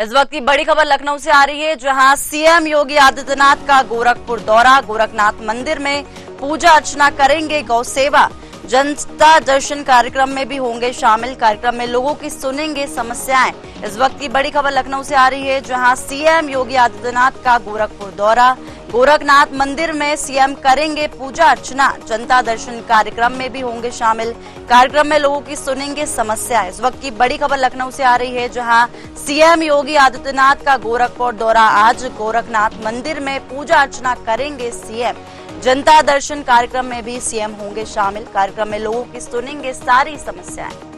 इस वक्त की बड़ी खबर लखनऊ से आ रही है, जहां सीएम योगी आदित्यनाथ का गोरखपुर दौरा। गोरखनाथ मंदिर में पूजा अर्चना करेंगे, गौ सेवा, जनता दर्शन कार्यक्रम में भी होंगे शामिल। कार्यक्रम में लोगों की सुनेंगे समस्याएं। इस वक्त की बड़ी खबर लखनऊ से आ रही है, जहां सीएम योगी आदित्यनाथ का गोरखपुर दौरा। गोरखनाथ मंदिर में सीएम करेंगे पूजा अर्चना, जनता दर्शन कार्यक्रम में भी होंगे शामिल। कार्यक्रम में लोगों की सुनेंगे समस्या। इस वक्त की बड़ी खबर लखनऊ से आ रही है, जहां सीएम योगी आदित्यनाथ का गोरखपुर दौरा। आज गोरखनाथ मंदिर में पूजा अर्चना करेंगे सीएम, जनता दर्शन कार्यक्रम में भी सीएम होंगे शामिल। कार्यक्रम में लोगों की सुनेंगे सारी समस्याएं।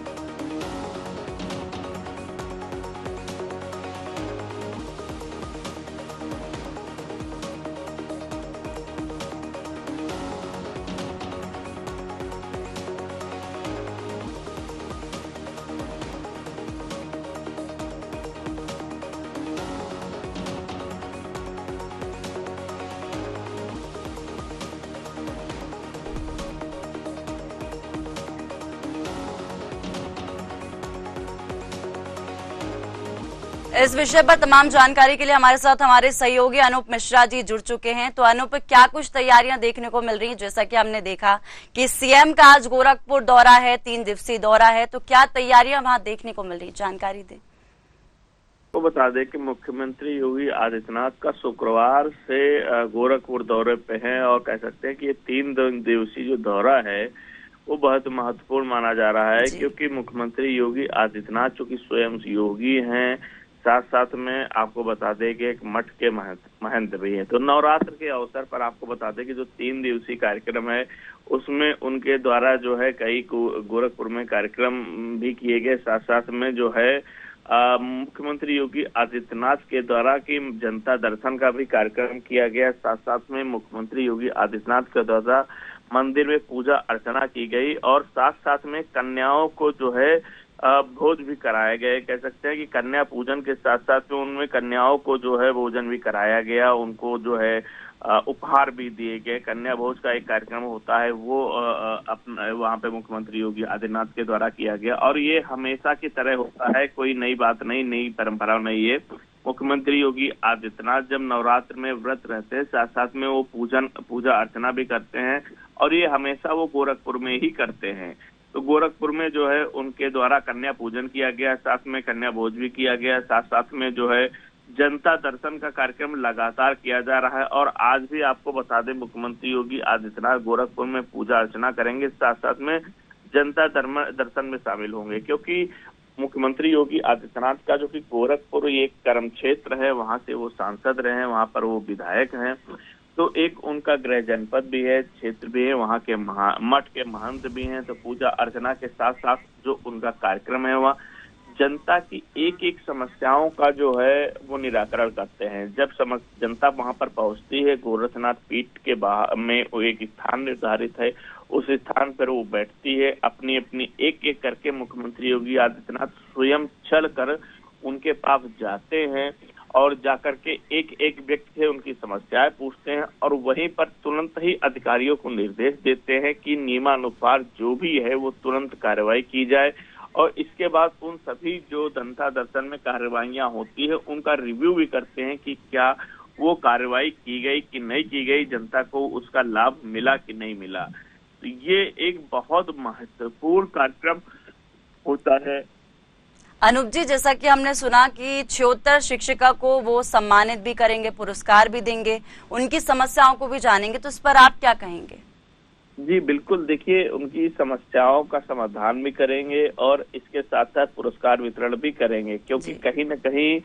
इस विषय पर तमाम जानकारी के लिए हमारे साथ हमारे सहयोगी अनूप मिश्रा जी जुड़ चुके हैं। तो अनूप, क्या कुछ तैयारियां देखने को मिल रही हैं? जैसा कि हमने देखा कि सीएम का आज गोरखपुर दौरा है, 3 दिवसीय दौरा है, तो क्या तैयारियां वहां देखने को मिल रही, जानकारी दें। तो बता दें कि मुख्यमंत्री योगी आदित्यनाथ का शुक्रवार से गोरखपुर दौरे पे हैं और कह सकते हैं कि ये 3 दिवसीय जो दौरा है वो बहुत महत्वपूर्ण माना जा रहा है, क्योंकि मुख्यमंत्री योगी आदित्यनाथ चूंकि स्वयं योगी हैं, साथ साथ में आपको बता दें कि एक मठ के महंत भी हैं। तो नवरात्र के अवसर पर आपको बता दें कि जो 3 दिवसीय कार्यक्रम है उसमें उनके द्वारा जो है कई गोरखपुर में कार्यक्रम भी किए गए। साथ साथ में जो है मुख्यमंत्री योगी आदित्यनाथ के द्वारा की जनता दर्शन का भी कार्यक्रम किया गया। साथ साथ में मुख्यमंत्री योगी आदित्यनाथ के द्वारा मंदिर में पूजा अर्चना की गई और साथ साथ में कन्याओं को जो है भोज भी कराए गए। कह सकते हैं कि कन्या पूजन के साथ साथ में उनमें कन्याओं को जो है भोजन भी कराया गया, उनको जो है उपहार भी दिए गए। कन्या भोज का एक कार्यक्रम होता है, वो अपना वहाँ पे मुख्यमंत्री योगी आदित्यनाथ के द्वारा किया गया और ये हमेशा की तरह होता है, कोई नई बात नहीं, नई परंपरा नहीं है। मुख्यमंत्री योगी आदित्यनाथ जब नवरात्र में व्रत रहते हैं, साथ साथ में वो पूजा अर्चना भी करते हैं और ये हमेशा वो गोरखपुर में ही करते हैं। तो गोरखपुर में जो है उनके द्वारा कन्या पूजन किया गया, साथ में कन्या भोज भी किया गया, साथ साथ में जो है जनता दर्शन का कार्यक्रम लगातार किया जा रहा है। और आज भी आपको बता दें मुख्यमंत्री योगी आदित्यनाथ गोरखपुर में पूजा अर्चना करेंगे, साथ साथ में जनता दर्शन में शामिल होंगे, क्योंकि मुख्यमंत्री योगी आदित्यनाथ का जो कि गोरखपुर एक कर्म क्षेत्र है, वहां से वो सांसद रहे हैं, वहां पर वो विधायक हैं, तो एक उनका गृह जनपद भी है, क्षेत्र भी है, वहाँ के मठ के महंत भी हैं। तो पूजा अर्चना के साथ साथ जो उनका कार्यक्रम है वह जनता की एक एक समस्याओं का जो है वो निराकरण करते हैं। जब जनता वहां पर पहुंचती है, गोरखनाथ पीठ के बाहर में वो एक स्थान निर्धारित है, उस स्थान पर वो बैठती है, अपनी अपनी एक एक करके मुख्यमंत्री योगी आदित्यनाथ स्वयं चल कर उनके पास जाते हैं और जाकर के एक एक व्यक्ति से उनकी समस्याएं पूछते हैं और वहीं पर तुरंत ही अधिकारियों को निर्देश देते हैं कि नियमानुसार जो भी है वो तुरंत कार्रवाई की जाए। और इसके बाद उन सभी जो जनता दर्शन में कार्रवाइयां होती है उनका रिव्यू भी करते हैं कि क्या वो कार्रवाई की गई कि नहीं की गई, जनता को उसका लाभ मिला कि नहीं मिला। तो ये एक बहुत महत्वपूर्ण कार्यक्रम होता है। अनूप जी, जैसा कि हमने सुना कि 76 शिक्षिका को वो सम्मानित भी करेंगे, पुरस्कार भी देंगे, उनकी समस्याओं को भी जानेंगे, तो इस पर आप क्या कहेंगे? जी बिल्कुल, देखिए उनकी समस्याओं का समाधान भी करेंगे और इसके साथ साथ पुरस्कार वितरण भी करेंगे, क्योंकि कहीं न कहीं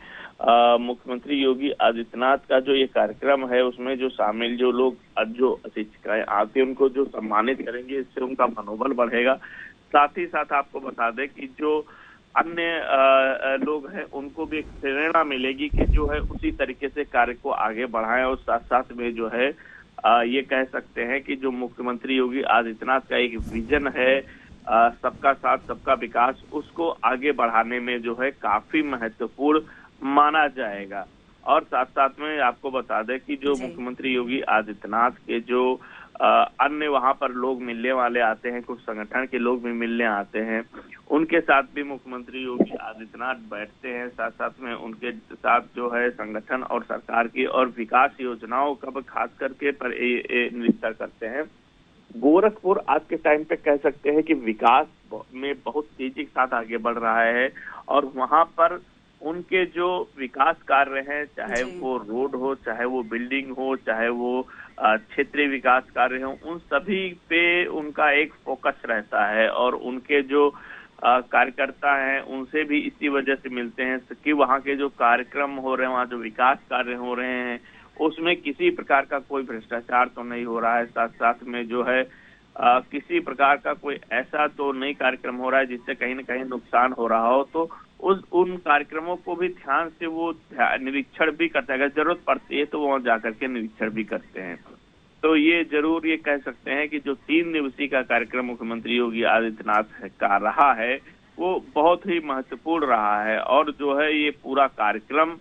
मुख्यमंत्री योगी आदित्यनाथ का जो ये कार्यक्रम है उसमें जो शामिल जो लोग जो शिक्षिकाएं आते हैं उनको जो सम्मानित करेंगे, इससे उनका मनोबल बढ़ेगा। साथ ही साथ आपको बता दें कि जो अन्य लोग हैं उनको भी एक प्रेरणा मिलेगी कि जो है उसी तरीके से कार्य को आगे बढ़ाएं और साथ साथ में जो है ये कह सकते हैं कि जो मुख्यमंत्री योगी आदित्यनाथ का एक विजन है सबका साथ सबका विकास, उसको आगे बढ़ाने में जो है काफी महत्वपूर्ण माना जाएगा। और साथ साथ में आपको बता दें कि जो मुख्यमंत्री योगी आदित्यनाथ के जो अन्य वहां पर लोग मिलने वाले आते हैं, कुछ संगठन के लोग भी मिलने आते हैं, उनके साथ भी मुख्यमंत्री योगी आदित्यनाथ बैठते हैं। साथ साथ में उनके साथ जो है संगठन और सरकार की और विकास योजनाओं का खास करके पर निरीक्षण करते हैं। गोरखपुर आज के टाइम पे कह सकते हैं कि विकास में बहुत तेजी के साथ आगे बढ़ रहा है और वहां पर उनके जो विकास कार्य हैं, चाहे वो रोड हो, चाहे वो बिल्डिंग हो, चाहे वो क्षेत्रीय विकास कार्य हो, उन सभी पे उनका एक फोकस रहता है और उनके जो कार्यकर्ता हैं उनसे भी इसी वजह से मिलते हैं कि वहाँ के जो कार्यक्रम हो रहे हैं, वहाँ जो विकास कार्य हो रहे हैं, उसमें किसी प्रकार का कोई भ्रष्टाचार तो नहीं हो रहा है। साथ साथ में जो है किसी प्रकार का कोई ऐसा तो नहीं कार्यक्रम हो रहा है जिससे कहीं न कहीं नुकसान हो रहा हो, तो उन कार्यक्रमों को भी ध्यान से वो निरीक्षण भी करते हैं। अगर जरूरत पड़ती है तो वहाँ जाकर के निरीक्षण भी करते हैं। तो ये जरूर ये कह सकते हैं कि जो 3 दिवसीय का कार्यक्रम मुख्यमंत्री योगी आदित्यनाथ का रहा है वो बहुत ही महत्वपूर्ण रहा है और जो है ये पूरा कार्यक्रम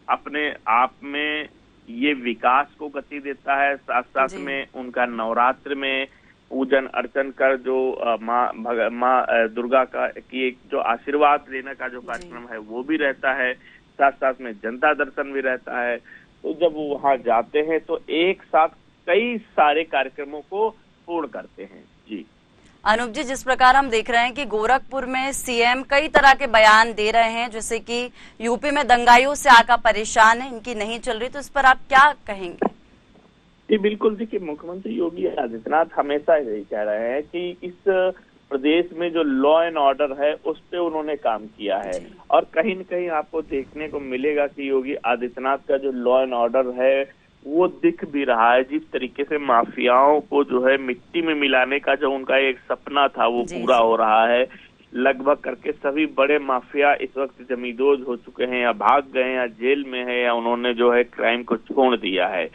अपने आप में ये विकास को गति देता है। साथ साथ में उनका नवरात्र में पूजन अर्चन कर जो माँ दुर्गा का की एक जो आशीर्वाद लेने का जो कार्यक्रम है वो भी रहता है। साथ साथ में जनता दर्शन भी रहता है। तो जब वो वहाँ जाते हैं तो एक साथ कई सारे कार्यक्रमों को पूर्ण करते हैं। जी अनूप जी, जिस प्रकार हम देख रहे हैं कि गोरखपुर में सीएम कई तरह के बयान दे रहे हैं, जैसे कि यूपी में दंगाइयों से आका परेशान है, इनकी नहीं चल रही, तो इस पर आप क्या कहेंगे? जी बिल्कुल, देखिए मुख्यमंत्री योगी आदित्यनाथ हमेशा यही कह रहे हैं कि इस प्रदेश में जो लॉ एंड ऑर्डर है उस पे उन्होंने काम किया है और कहीं न कहीं आपको देखने को मिलेगा कि योगी आदित्यनाथ का जो लॉ एंड ऑर्डर है वो दिख भी रहा है। जिस तरीके से माफियाओं को जो है मिट्टी में मिलाने का जो उनका एक सपना था वो पूरा हो रहा है। लगभग करके सभी बड़े माफिया इस वक्त जमींदोज हो चुके हैं, या भाग गए, या जेल में है, या उन्होंने जो है क्राइम को छोड़ दिया है।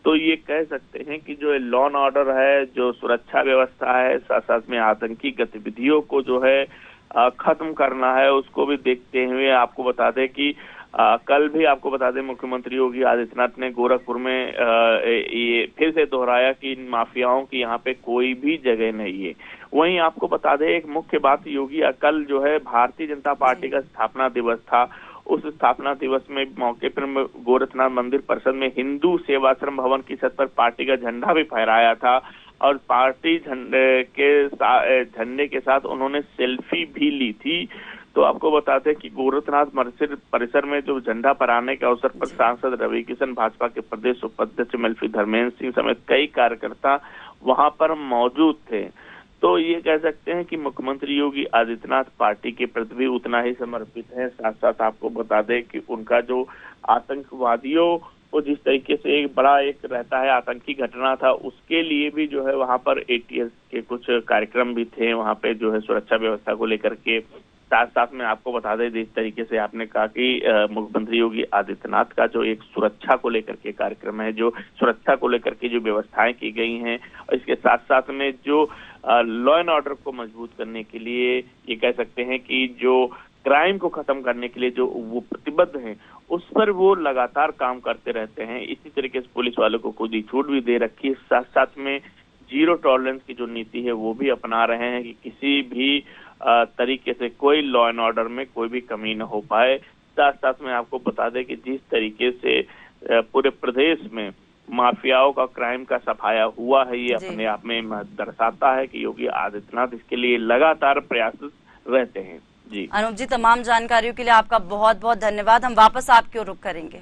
तो ये कह सकते हैं कि जो लॉ एंड ऑर्डर है, जो सुरक्षा व्यवस्था है, साथ साथ में आतंकी गतिविधियों को जो है खत्म करना है, उसको भी देखते हुए आपको बता दें कि कल भी आपको बता दें मुख्यमंत्री योगी आदित्यनाथ ने गोरखपुर में ये फिर से दोहराया कि इन माफियाओं की यहाँ पे कोई भी जगह नहीं है। वहीं आपको बता दें एक मुख्य बात, योगी कल जो है भारतीय जनता पार्टी का स्थापना दिवस था। उस स्थापना दिवस में मौके पर गोरखनाथ मंदिर परिसर में हिंदू सेवाश्रम भवन की छत पर पार्टी का झंडा भी फहराया था और पार्टी झंडे के साथ उन्होंने सेल्फी भी ली थी। तो आपको बताते हैं कि गोरखनाथ मंदिर परिसर में जो झंडा फहराने के अवसर पर सांसद रवि किशन, भाजपा के प्रदेश उपाध्यक्ष मेल्फी धर्मेंद्र सिंह समेत कई कार्यकर्ता वहां पर मौजूद थे। तो ये कह सकते हैं कि मुख्यमंत्री योगी आदित्यनाथ पार्टी के प्रति भी उतना ही समर्पित है। साथ साथ आपको बता दें कि उनका जो आतंकवादियों को जिस तरीके से एक बड़ा एक रहता है आतंकी घटना था, उसके लिए भी जो है वहां पर एटीएस के कुछ कार्यक्रम भी थे वहां पे जो है सुरक्षा व्यवस्था को लेकर के। साथ साथ में आपको बता दें जिस तरीके से आपने कहा कि मुख्यमंत्री योगी आदित्यनाथ का जो एक सुरक्षा को लेकर के कार्यक्रम है, जो सुरक्षा को लेकर के जो व्यवस्थाएं की गई हैं, और इसके साथ साथ में जो लॉ एंड ऑर्डर को मजबूत करने के लिए ये कह सकते हैं कि जो क्राइम को खत्म करने के लिए जो वो प्रतिबद्ध हैं, उस पर वो लगातार काम करते रहते हैं। इसी तरीके से पुलिस वालों को खुद ही छूट भी दे रखी है। साथ साथ में जीरो टॉलरेंस की जो नीति है वो भी अपना रहे हैं कि किसी भी तरीके से कोई लॉ एंड ऑर्डर में कोई भी कमी न हो पाए। साथ साथ में आपको बता दें कि जिस तरीके से पूरे प्रदेश में माफियाओं का क्राइम का सफाया हुआ है, ये अपने आप में दर्शाता है कि योगी आदित्यनाथ इसके लिए लगातार प्रयासरत रहते हैं। जी अनूप जी, तमाम जानकारियों के लिए आपका बहुत बहुत धन्यवाद। हम वापस आपकी ओर रुख करेंगे।